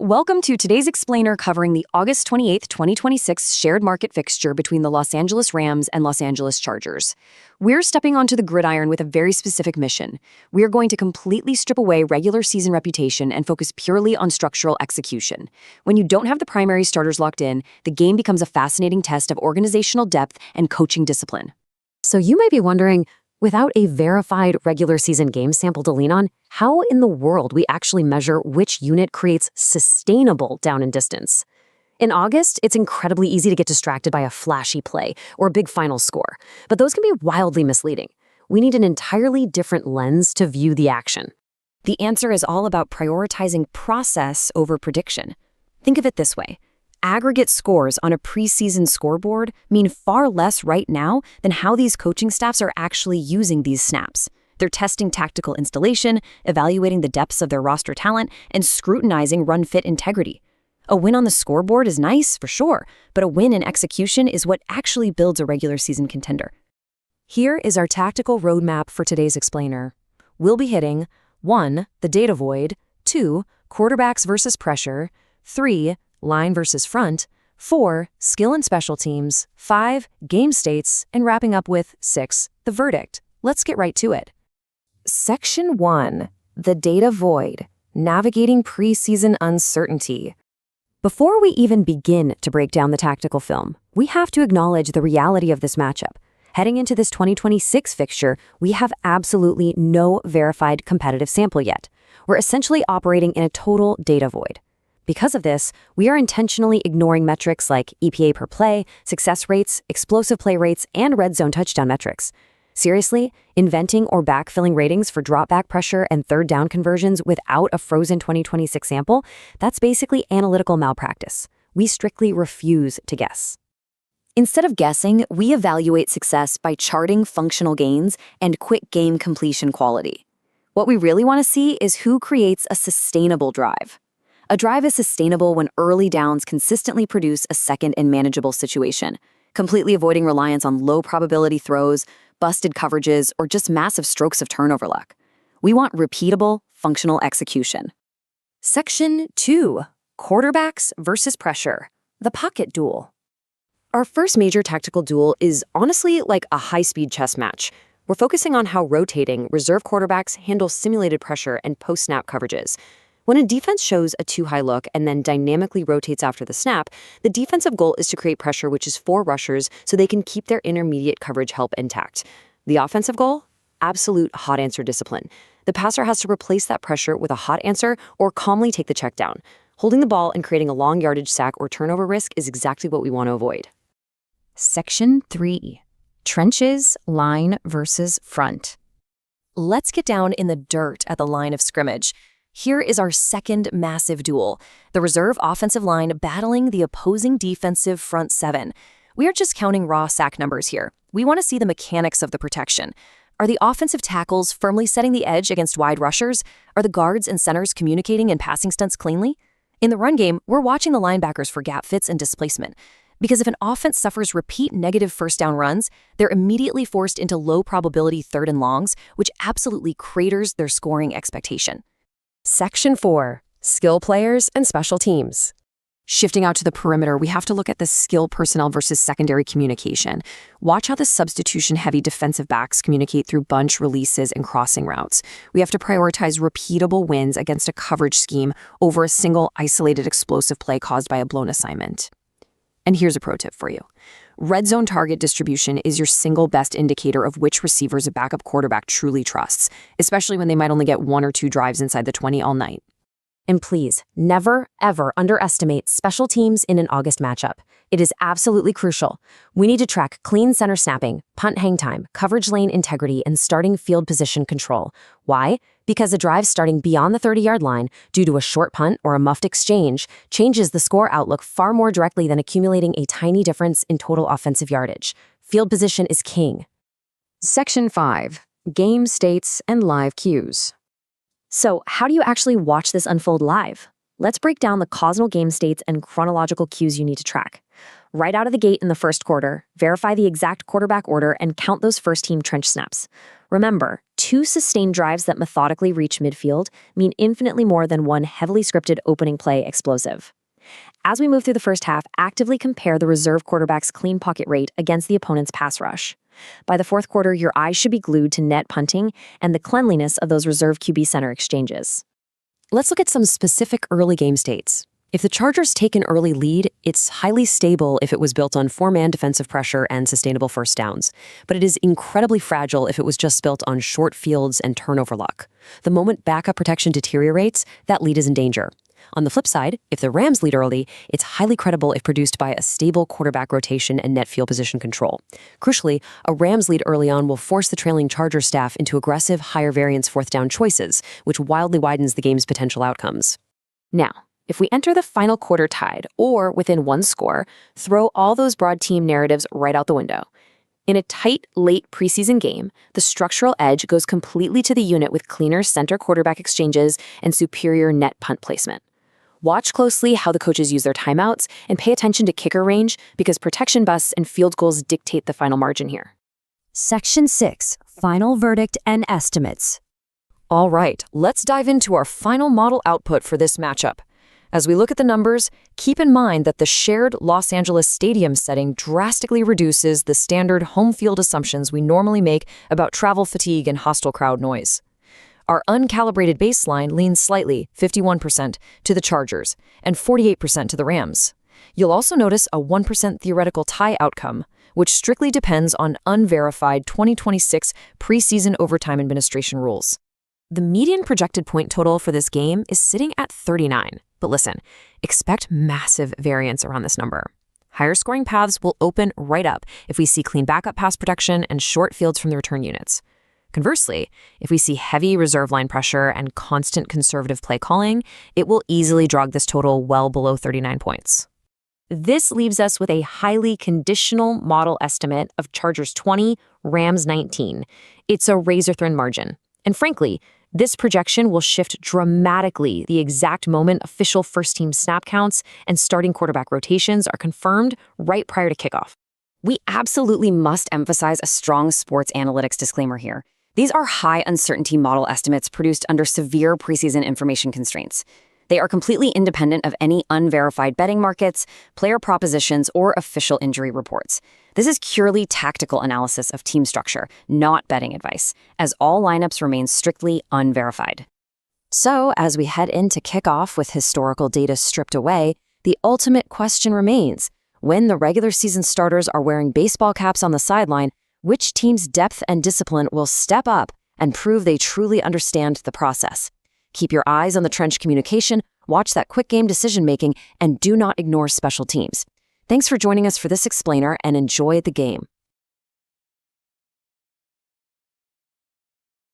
Welcome to today's explainer covering the August 28th, 2026 shared market fixture between the Los Angeles Rams and Los Angeles Chargers. We're stepping onto the gridiron with a very specific mission. We're going to completely strip away regular season reputation and focus purely on structural execution. When you don't have the primary starters locked in, the game becomes a fascinating test of organizational depth and coaching discipline. So you might be wondering, without a verified regular season game sample to lean on, how in the world we actually measure which unit creates sustainable down and distance? In August, it's incredibly easy to get distracted by a flashy play or a big final score, but those can be wildly misleading. We need an entirely different lens to view the action. The answer is all about prioritizing process over prediction. Think of it this way. Aggregate scores on a preseason scoreboard mean far less right now than how these coaching staffs are actually using these snaps. They're testing tactical installation, evaluating the depths of their roster talent, and scrutinizing run-fit integrity. A win on the scoreboard is nice, for sure, but a win in execution is what actually builds a regular season contender. Here is our tactical roadmap for today's explainer. We'll be hitting 1. The data void, 2. Quarterbacks versus pressure, 3. Line versus front, 4. Skill and special teams, 5. Game states, and wrapping up with 6. The verdict. Let's get right to it. Section 1. The data void, navigating preseason uncertainty. Before we even begin to break down the tactical film, we have to acknowledge the reality of this matchup. Heading into this 2026 fixture, we have absolutely no verified competitive sample yet. We're essentially operating in a total data void. Because of this, we are intentionally ignoring metrics like EPA per play, success rates, explosive play rates, and red zone touchdown metrics. Seriously, inventing or backfilling ratings for drop-back pressure and third down conversions without a frozen 2026 sample, that's basically analytical malpractice. We strictly refuse to guess. Instead of guessing, we evaluate success by charting functional gains and quick game completion quality. What we really want to see is who creates a sustainable drive. A drive is sustainable when early downs consistently produce a second and manageable situation, completely avoiding reliance on low probability throws, busted coverages, or just massive strokes of turnover luck. We want repeatable, functional execution. Section 2. Quarterbacks versus pressure. The pocket duel. Our first major tactical duel is honestly like a high-speed chess match. We're focusing on how rotating reserve quarterbacks handle simulated pressure and post-snap coverages. When a defense shows a too-high look and then dynamically rotates after the snap, the defensive goal is to create pressure which is for rushers so they can keep their intermediate coverage help intact. The offensive goal? Absolute hot answer discipline. The passer has to replace that pressure with a hot answer or calmly take the check down. Holding the ball and creating a long yardage sack or turnover risk is exactly what we want to avoid. Section 3. Trenches, line versus front. Let's get down in the dirt at the line of scrimmage. Here is our second massive duel, the reserve offensive line battling the opposing defensive front seven. We are just counting raw sack numbers here. We want to see the mechanics of the protection. Are the offensive tackles firmly setting the edge against wide rushers? Are the guards and centers communicating in passing stunts cleanly? In the run game, we're watching the linebackers for gap fits and displacement. Because if an offense suffers repeat negative first down runs, they're immediately forced into low probability third and longs, which absolutely craters their scoring expectation. Section 4. Skill players and special teams. Shifting out to the perimeter, we have to look at the skill personnel versus secondary communication. Watch how the substitution-heavy defensive backs communicate through bunch releases and crossing routes. We have to prioritize repeatable wins against a coverage scheme over a single isolated explosive play caused by a blown assignment. And here's a pro tip for you. Red zone target distribution is your single best indicator of which receivers a backup quarterback truly trusts, especially when they might only get 1 or 2 drives inside the 20 all night. And please, never, ever underestimate special teams in an August matchup. It is absolutely crucial. We need to track clean center snapping, punt hang time, coverage lane integrity, and starting field position control. Why? Because a drive starting beyond the 30-yard line due to a short punt or a muffed exchange changes the score outlook far more directly than accumulating a tiny difference in total offensive yardage. Field position is king. Section 5. Game states and live cues. So, how do you actually watch this unfold live? Let's break down the causal game states and chronological cues you need to track. Right out of the gate in the first quarter, verify the exact quarterback order and count those first-team trench snaps. Remember, 2 sustained drives that methodically reach midfield mean infinitely more than 1 heavily scripted opening play explosive. As we move through the first half, actively compare the reserve quarterback's clean pocket rate against the opponent's pass rush. By the fourth quarter, your eyes should be glued to net punting and the cleanliness of those reserve QB center exchanges. Let's look at some specific early game states. If the Chargers take an early lead, it's highly stable if it was built on 4-man defensive pressure and sustainable first downs. But it is incredibly fragile if it was just built on short fields and turnover luck. The moment backup protection deteriorates, that lead is in danger. On the flip side, if the Rams lead early, it's highly credible if produced by a stable quarterback rotation and net field position control. Crucially, a Rams lead early on will force the trailing Chargers staff into aggressive, higher variance fourth down choices, which wildly widens the game's potential outcomes. Now, if we enter the final quarter tied or within 1 score, throw all those broad team narratives right out the window. In a tight, late preseason game, the structural edge goes completely to the unit with cleaner center quarterback exchanges and superior net punt placement. Watch closely how the coaches use their timeouts and pay attention to kicker range because protection busts and field goals dictate the final margin here. Section 6, Final Verdict and Estimates. All right, let's dive into our final model output for this matchup. As we look at the numbers, keep in mind that the shared Los Angeles stadium setting drastically reduces the standard home field assumptions we normally make about travel fatigue and hostile crowd noise. Our uncalibrated baseline leans slightly, 51%, to the Chargers and 48% to the Rams. You'll also notice a 1% theoretical tie outcome, which strictly depends on unverified 2026 preseason overtime administration rules. The median projected point total for this game is sitting at 39. But listen, expect massive variance around this number. Higher scoring paths will open right up if we see clean backup pass protection and short fields from the return units. Conversely, if we see heavy reserve line pressure and constant conservative play calling, it will easily drag this total well below 39 points. This leaves us with a highly conditional model estimate of Chargers 20, Rams 19. It's a razor-thin margin. And frankly, this projection will shift dramatically the exact moment official first-team snap counts and starting quarterback rotations are confirmed right prior to kickoff. We absolutely must emphasize a strong sports analytics disclaimer here. These are high uncertainty model estimates produced under severe preseason information constraints. They are completely independent of any unverified betting markets, player propositions, or official injury reports. This is purely tactical analysis of team structure, not betting advice, as all lineups remain strictly unverified. So, as we head into kickoff with historical data stripped away, the ultimate question remains: when the regular season starters are wearing baseball caps on the sideline, which team's depth and discipline will step up and prove they truly understand the process? Keep your eyes on the trench communication, watch that quick game decision-making, and do not ignore special teams. Thanks for joining us for this explainer and enjoy the game.